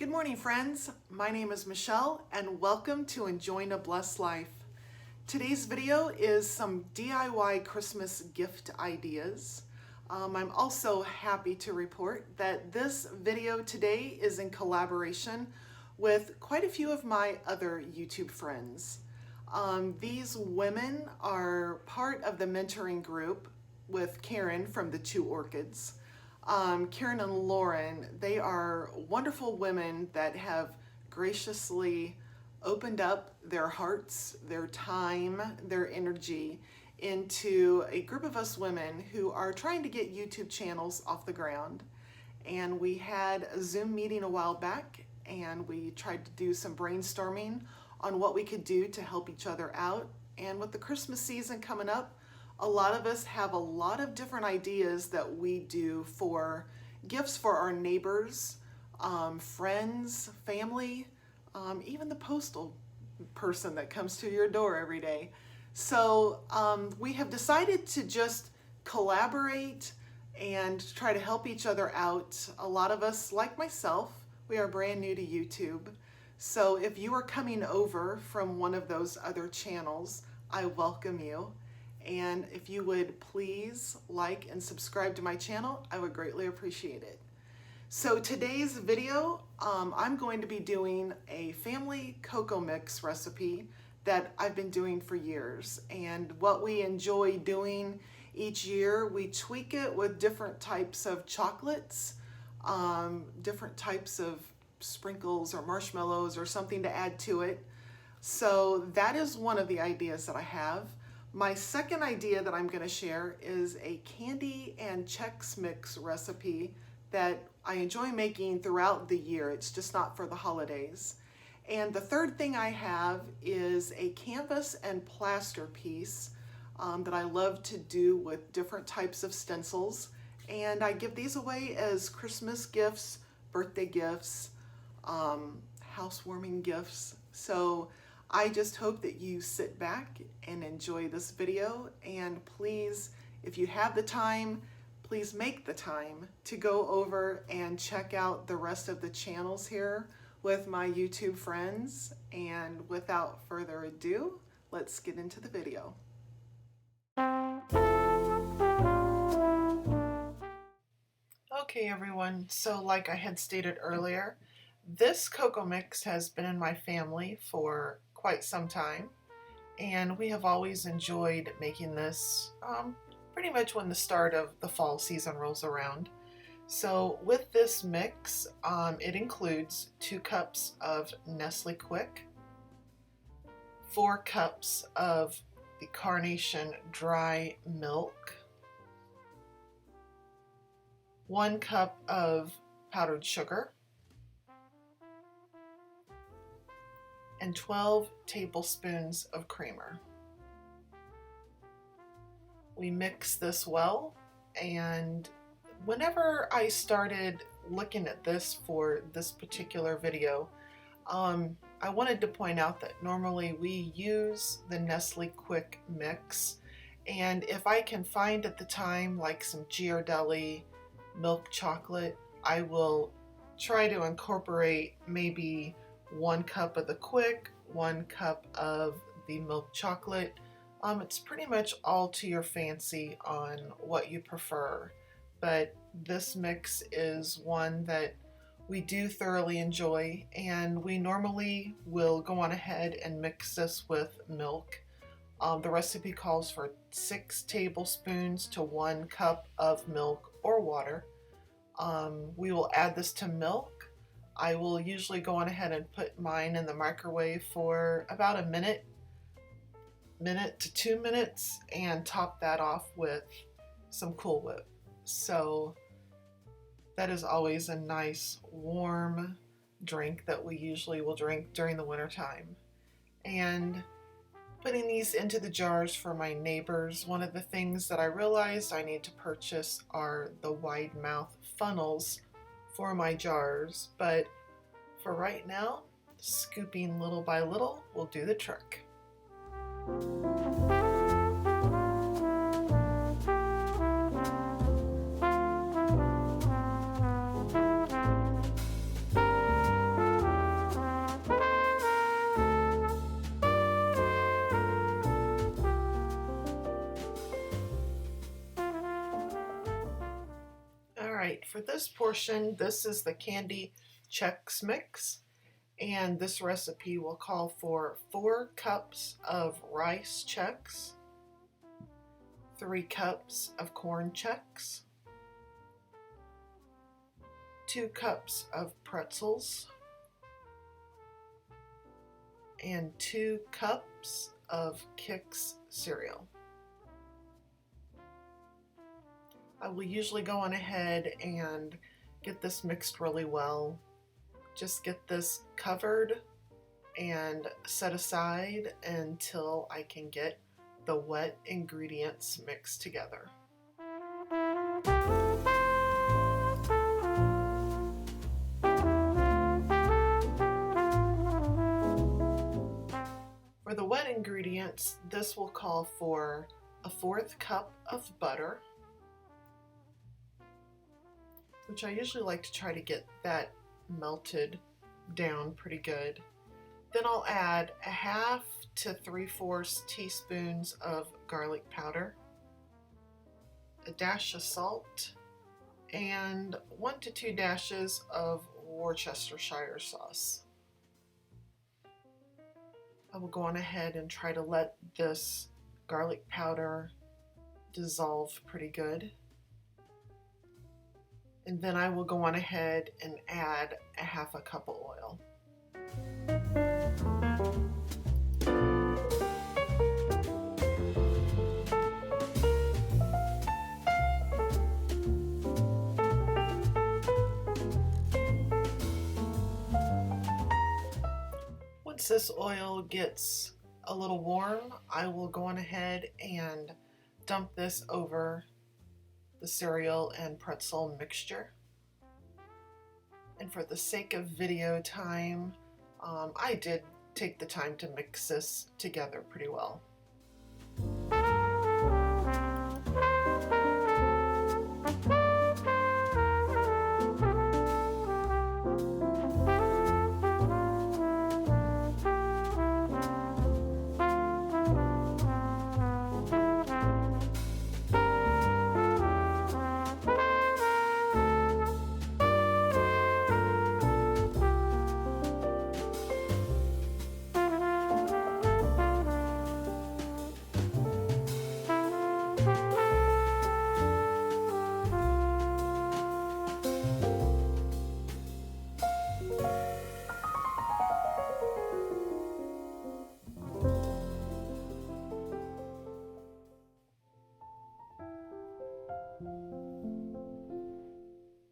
Good morning, friends. My name is Michelle, and welcome to Enjoying a Blessed Life. Today's video is some DIY Christmas gift ideas. I'm also happy to report that this video today is in collaboration with quite a few of my other YouTube friends. These women are part of the mentoring group with Karen from the Two Orchids. Karen and Lauren, they are wonderful women that have graciously opened up their hearts, their time, their energy into a group of us women who are trying to get YouTube channels off the ground. And we had a Zoom meeting a while back, and we tried to do some brainstorming on what we could do to help each other out. And with the Christmas season coming up, a lot of us have a lot of different ideas that we do for gifts for our neighbors, friends, family, even the postal person that comes to your door every day. So we have decided to just collaborate and try to help each other out. A lot of us, like myself, we are brand new to YouTube. So if you are coming over from one of those other channels, I welcome you. And if you would please like and subscribe to my channel, I would greatly appreciate it. So today's video, I'm going to be doing a family cocoa mix recipe that I've been doing for years. And what we enjoy doing each year, we tweak it with different types of chocolates, different types of sprinkles or marshmallows or something to add to it. So that is one of the ideas that I have. My second idea that I'm going to share is a candy and Chex mix recipe that I enjoy making throughout the year. It's just not for the holidays. And the third thing I have is a canvas and plaster piece that I love to do with different types of stencils. And I give these away as Christmas gifts, birthday gifts, housewarming gifts. So I just hope that you sit back and enjoy this video, and please, if you have the time, please make the time to go over and check out the rest of the channels here with my YouTube friends. And without further ado, let's get into the video. Okay everyone, so like I had stated earlier, this cocoa mix has been in my family for quite some time, and we have always enjoyed making this pretty much when the start of the fall season rolls around. So with this mix, it includes 2 cups of Nestle Quik, 4 cups of the Carnation dry milk, 1 cup of powdered sugar, and 12 tablespoons of creamer. We mix this well, and whenever I started looking at this for this particular video, I wanted to point out that normally we use the Nestle Quik mix, and if I can find at the time like some Ghirardelli milk chocolate, I will try to incorporate maybe 1 cup of the Quik, 1 cup of the milk chocolate. It's pretty much all to your fancy on what you prefer, but this mix is one that we do thoroughly enjoy, and we normally will go on ahead and mix this with milk. The recipe calls for 6 tablespoons to 1 cup of milk or water. We will add this to milk. I will usually go on ahead and put mine in the microwave for about a minute to 2 minutes, and top that off with some Cool Whip. So that is always a nice warm drink that we usually will drink during the winter time. And putting these into the jars for my neighbors, one of the things that I realized I need to purchase are the wide mouth funnels for my jars, but for right now, scooping little by little will do the trick. for this portion, this is the Candy Chex mix, and this recipe will call for 4 cups of Rice Chex, 3 cups of Corn Chex, 2 cups of pretzels, and 2 cups of Kix cereal. I will usually go on ahead and get this mixed really well. Just get this covered and set aside until I can get the wet ingredients mixed together. For the wet ingredients, this will call for a 1/4 cup of butter, which I usually like to try to get that melted down pretty good. Then I'll add a 1/2 to 3/4 teaspoons of garlic powder, a dash of salt, and 1 to 2 dashes of Worcestershire sauce. I will go on ahead and try to let this garlic powder dissolve pretty good. And then I will go on ahead and add a 1/2 cup of oil. Once this oil gets a little warm, I will go on ahead and dump this over the cereal and pretzel mixture. And for the sake of video time, I did take the time to mix this together pretty well.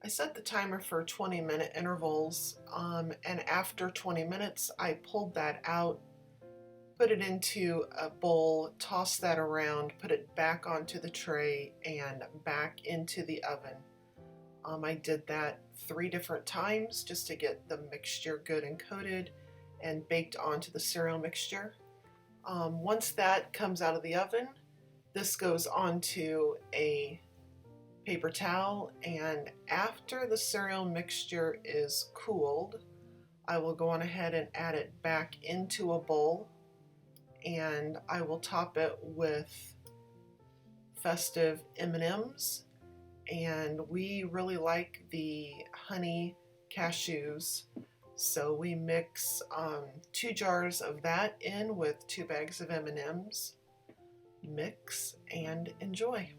I set the timer for 20-minute intervals, and after 20 minutes I pulled that out, put it into a bowl, tossed that around, put it back onto the tray, and back into the oven. I did that 3 different times just to get the mixture good and coated and baked onto the cereal mixture. Once that comes out of the oven, this goes onto a paper towel, and after the cereal mixture is cooled, I will go on ahead and add it back into a bowl, and I will top it with festive M&Ms, and we really like the honey cashews, so we mix 2 jars of that in with 2 bags of M&Ms. Mix and enjoy.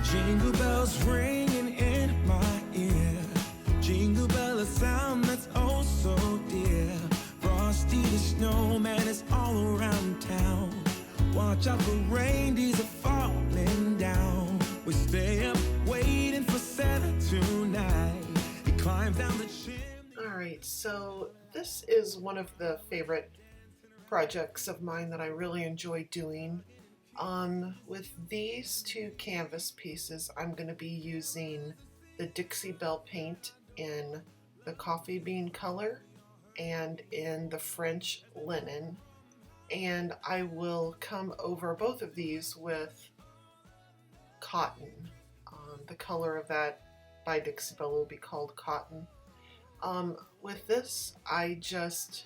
Jingle bells ringing in my ear. Jingle bell, a sound that's oh so dear. Frosty the snowman is all around town. Watch out for reindeers are falling down. We stay up waiting for Santa tonight. He climbs down the chimney. Alright, so this is one of the favorite projects of mine that I really enjoy doing. With these 2 canvas pieces, I'm going to be using the Dixie Belle paint in the coffee bean color and in the French linen. and I will come over both of these with cotton. The color of that by Dixie Belle will be called cotton. With this, I just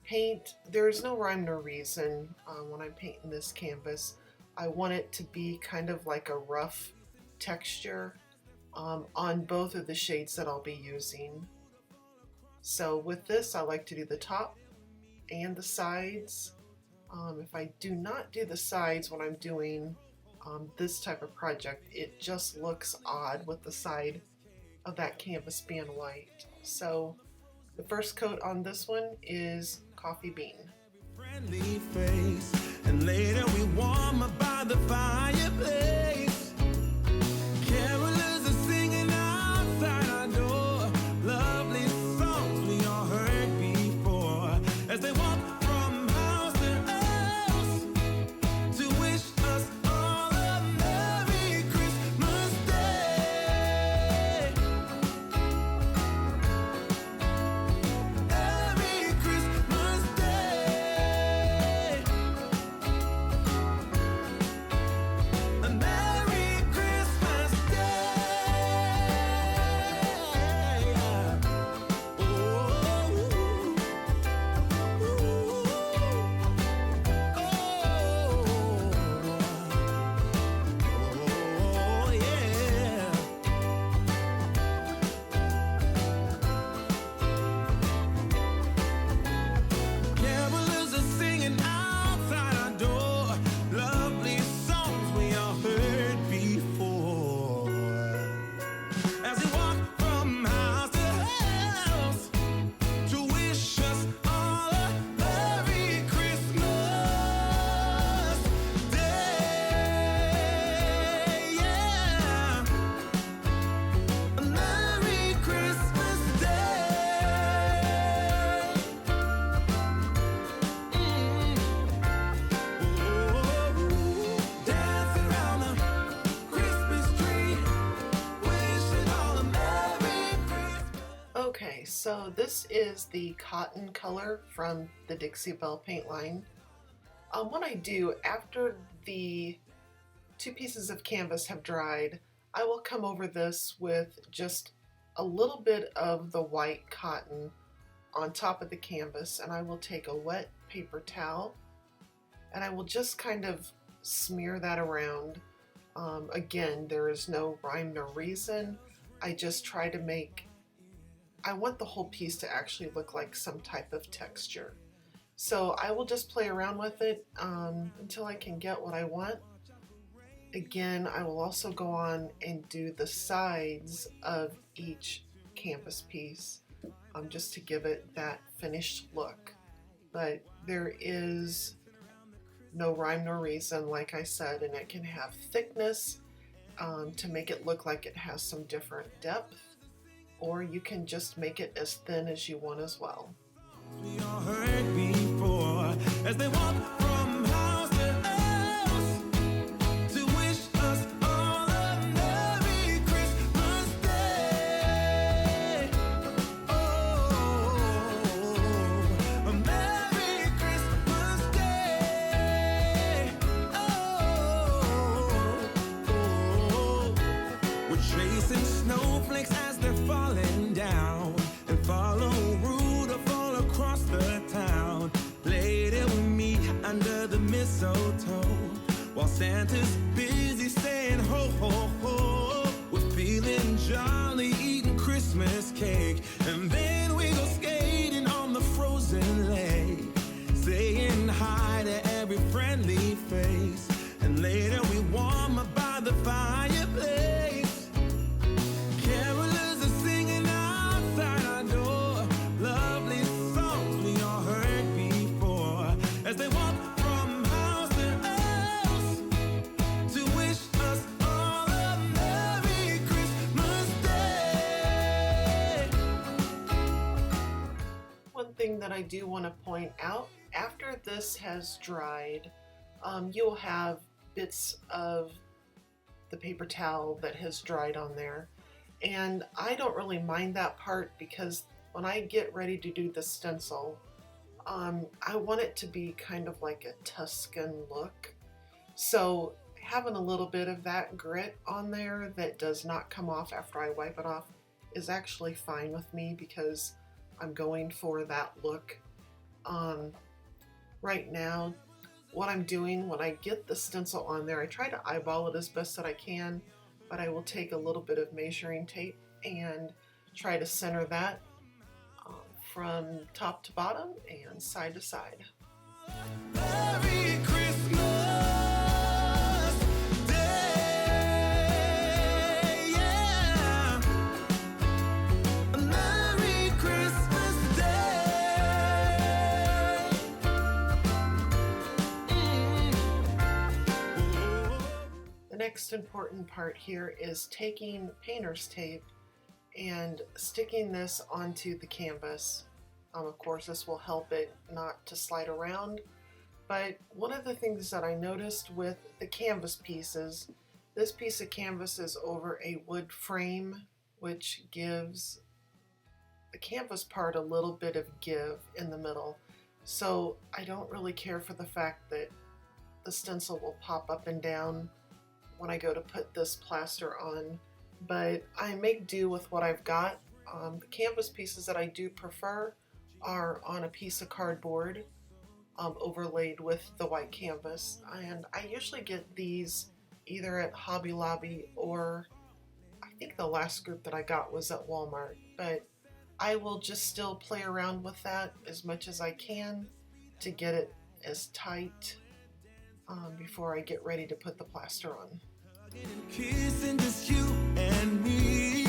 paint. There's no rhyme nor reason when I'm painting this canvas. I want it to be kind of like a rough texture on both of the shades that I'll be using. So with this, I like to do the top and the sides. If I do not do the sides when I'm doing this type of project, it just looks odd with the side of that canvas being white. So the first coat on this one is coffee bean. Friendly face, and later we warm up by the fireplace. Carolers are singing outside our door, lovely songs we all heard before, as they walk from house to house to wish us all a Merry Christmas Day. Merry Christmas Day. A Merry Christmas Day. Oh, oh, yeah. Carolers are singing outside our door, lovely songs we all heard before, as we walk from house to house to wish us all a Merry Christmas Day. Yeah, a Merry Christmas Day. Dance around the Christmas tree, wishing all a Merry Christmas. Okay, so this is the cotton color from the Dixie Belle paint line. What I do after the two pieces of canvas have dried, I will come over this with just a little bit of the white cotton on top of the canvas, and I will take a wet paper towel and I will just kind of smear that around. Again, there is no rhyme nor reason. I just try to I want the whole piece to actually look like some type of texture. So I will just play around with it until I can get what I want. Again, I will also go on and do the sides of each canvas piece just to give it that finished look. But there is no rhyme nor reason, like I said, and it can have thickness to make it look like it has some different depth, or you can just make it as thin as you want as well. We all heard before, as they walk from house to house to wish us all a Merry Christmas Day. Oh, a Merry Christmas Day. Oh, we're chasing snowflakes as they're falling down, and follow Rudolph all across the town. Later we meet under the mistletoe, while Santa's busy saying ho ho ho. We're feeling jolly, eating Christmas cake, and then we go skating on the frozen lake, saying hi to every friendly face, and later we warm up by the fireplace. Carolers are singing outside our door, lovely songs we all heard before, as they walk from house to house to wish us all a Merry Christmas Day. One thing that I do want to point out, after this has dried, you'll have bits of the paper towel that has dried on there. And I don't really mind that part, because when I get ready to do the stencil, I want it to be kind of like a Tuscan look. So having a little bit of that grit on there that does not come off after I wipe it off is actually fine with me because I'm going for that look. Right now, what I'm doing when I get the stencil on there, I try to eyeball it as best that I can, but I will take a little bit of measuring tape and try to center that from top to bottom and side to side. Merry Christmas Day, yeah. Merry Christmas Day. The next important part here is taking painter's tape and sticking this onto the canvas. Of course, this will help it not to slide around. But one of the things that I noticed with the canvas pieces, this piece of canvas is over a wood frame, which gives the canvas part a little bit of give in the middle. So I don't really care for the fact that the stencil will pop up and down when I go to put this plaster on, but I make do with what I've got. The canvas pieces that I do prefer are on a piece of cardboard overlaid with the white canvas, and I usually get these either at Hobby Lobby or I think the last group that I got was at Walmart, but I will just still play around with that as much as I can to get it as tight before I get ready to put the plaster on. Kissing just you and me.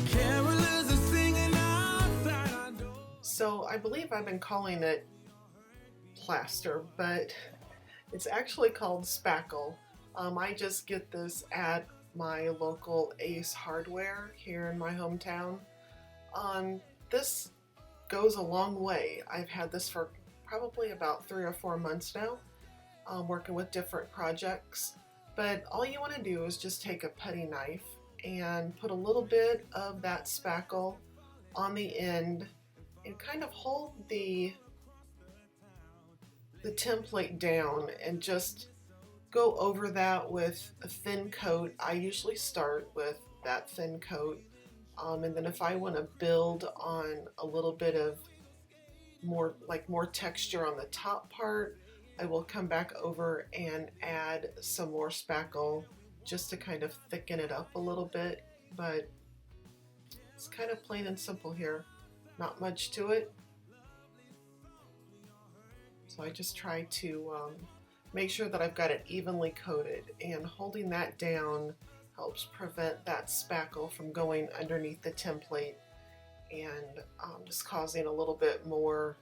Carolers are singing outside our door. So I believe I've been calling it plaster, but it's actually called spackle. I just get this at my local Ace Hardware here in my hometown. This goes a long way. I've had this for probably about 3 or 4 months now, working with different projects. But all you want to do is just take a putty knife and put a little bit of that spackle on the end and kind of hold the template down and just go over that with a thin coat. I usually start with that thin coat, and then if I want to build on a little bit of more texture on the top part, I will come back over and add some more spackle just to kind of thicken it up a little bit, but it's kind of plain and simple here. Not much to it. So I just try to make sure that I've got it evenly coated, and holding that down helps prevent that spackle from going underneath the template and just causing a little bit more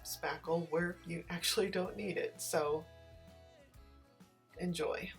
spackle where you actually don't need it. So enjoy.